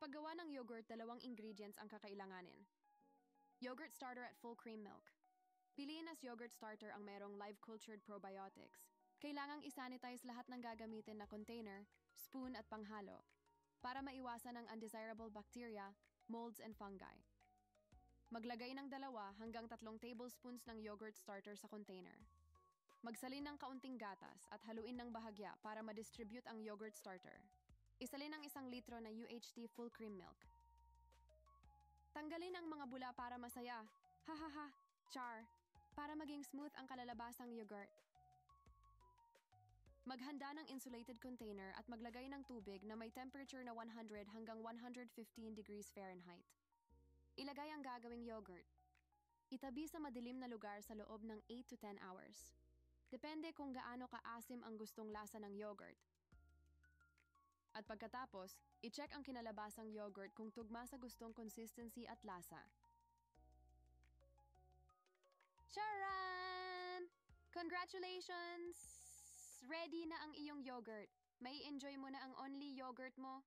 paggawa ng yogurt, dalawang ingredients ang kakailanganin. Yogurt starter at full cream milk. Piliin as yogurt starter ang mayroong live-cultured probiotics. Kailangang isanitize lahat ng gagamitin na container, spoon at panghalo para maiwasan ang undesirable bacteria, molds and fungi. Maglagay ng 2 hanggang 3 tablespoons ng yogurt starter sa container. Magsalin ng kaunting gatas at haluin ng bahagya para ma-distribute ang yogurt starter. Isalin ang 1 litro na UHT full cream milk. Tanggalin ang mga bula para masaya. Hahaha, char. Para maging smooth ang kalalabasang yogurt. Maghanda ng insulated container at maglagay ng tubig na may temperature na 100 hanggang 115 degrees Fahrenheit. Ilagay ang gagawing yogurt. Itabi sa madilim na lugar sa loob ng 8 to 10 hours. Depende kung gaano kaasim ang gustong lasa ng yogurt. At pagkatapos, i-check ang kinalabasang yogurt kung tugma sa gustong consistency at lasa. Charan! Congratulations! Ready na ang iyong yogurt. May enjoy mo na ang only yogurt mo.